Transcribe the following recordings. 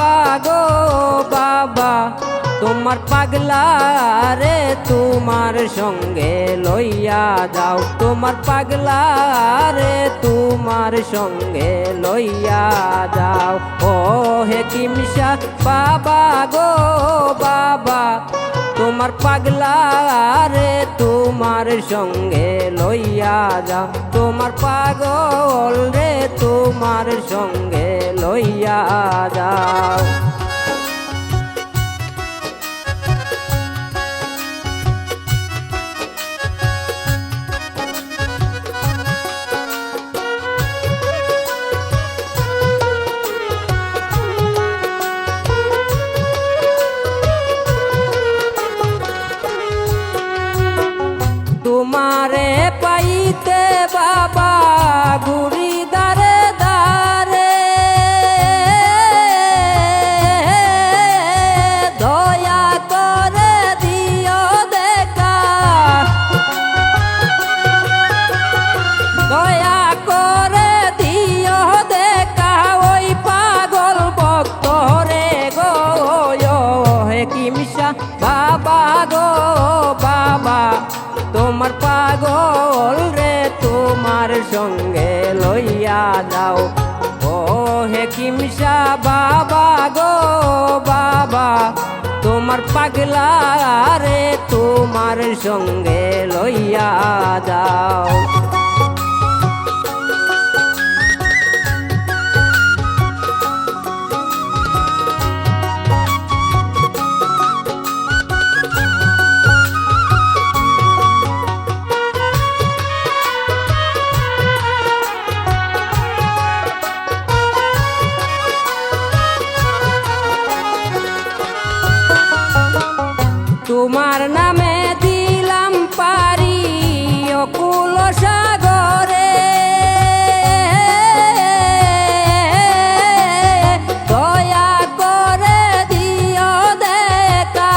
বাবা গো বাবা তোমার পাগলা রে তোমার সঙ্গে লইয়া যাও, তোমার পাগলা রে তোমার সঙ্গে লইয়া যাও। ও হেকিম শাহ বাবা গো বাবা তোমার পাগলা রে তোমার সঙ্গে লইয়া যাও, তোমার পাগল রে তোমার সঙ্গে লইয়া যাও। তোমারে পাইতে বাবা ঘুরি দারে দারে, দয়া করে দিও দেখা, দয়া করে দিও দেখা ওই পাগল ভক্ত রে গো হেকিম শাহ বাবা গো বাবা তোমার পাগল রে তোমার সঙ্গে লইয়া যাও। ও হেকিম শাহ বাবা গো বাবা তোমার পাগলা রে তোমার সঙ্গে লইয়া যাও। তোমার নামে দিলাম পারি অকুল সাগরে, দয়া করে দিও দেখা,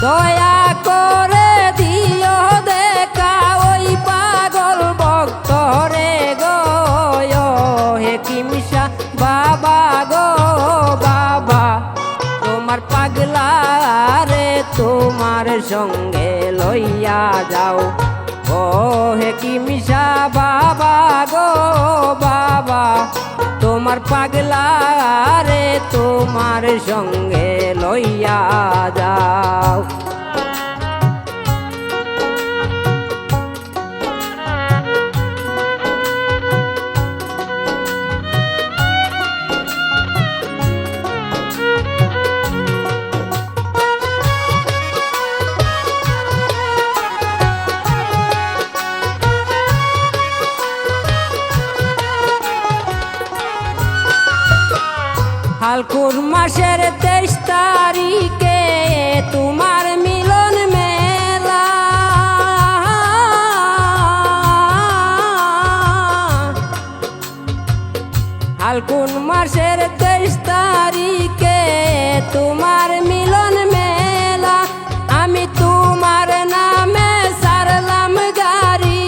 দয়া করে দিও দেখা ওই পাগল ভক্ত রে গো হেকিম শাহ বাবা গো বাবা তোমার পাগলা রে তোমার সঙ্গে লইয়া যাও। ও হেকিম শাহ বাবা গো বাবা তোমার পাগলা রে তোমার সঙ্গে লইয়া যাও। ফাল্গুন মাসের 23 তারিখে তোমার মিলন মেলা, ফাল্গুন মাসের 23 তারিখে তোমার মিলন মেলা, আমি তোমার নামে সারলাম গাড়ি,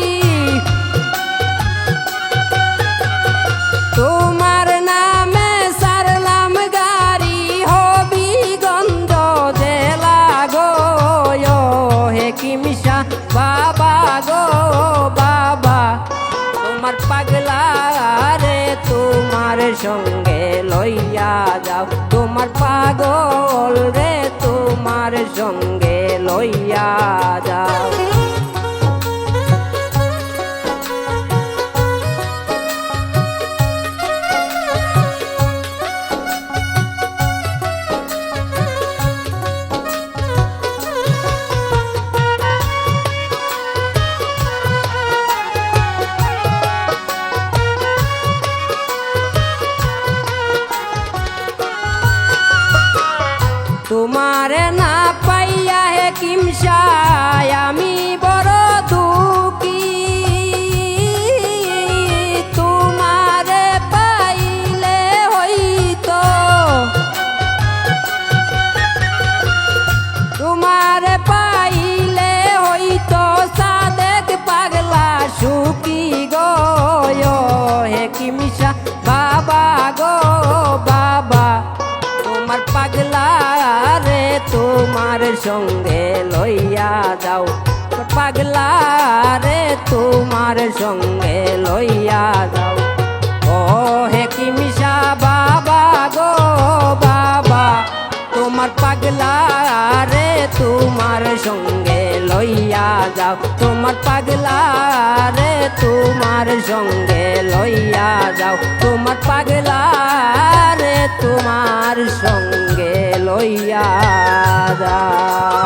তোমার নামে সারলাম গাড়ি হবিগঞ্জ জেলা গো হেকিম শাহ বাবা গো বাবা তোমার পাগলা রে তোমার সঙ্গে লইয়া যাও, তোমার পাগল রে তোমার সঙ্গে লইয়া যাও। তোমারে না পাইয়া হেকিম শাহ আমি বাবা গো বাবা তোমার পাগলা রে তোমার সঙ্গে লইয়া যাও পাগলা রে তোমার সঙ্গে লইয়া যাও ও হে কি মিশা বাবা গো বাবা তোমার পাগলা রে তোমার সঙ্গে লইয়া যাও তোমার পাগলা রে তোমার সঙ্গে লইয়া যাও তোমার পাগলা রে তোমার সঙ্গে লইয়া যাও।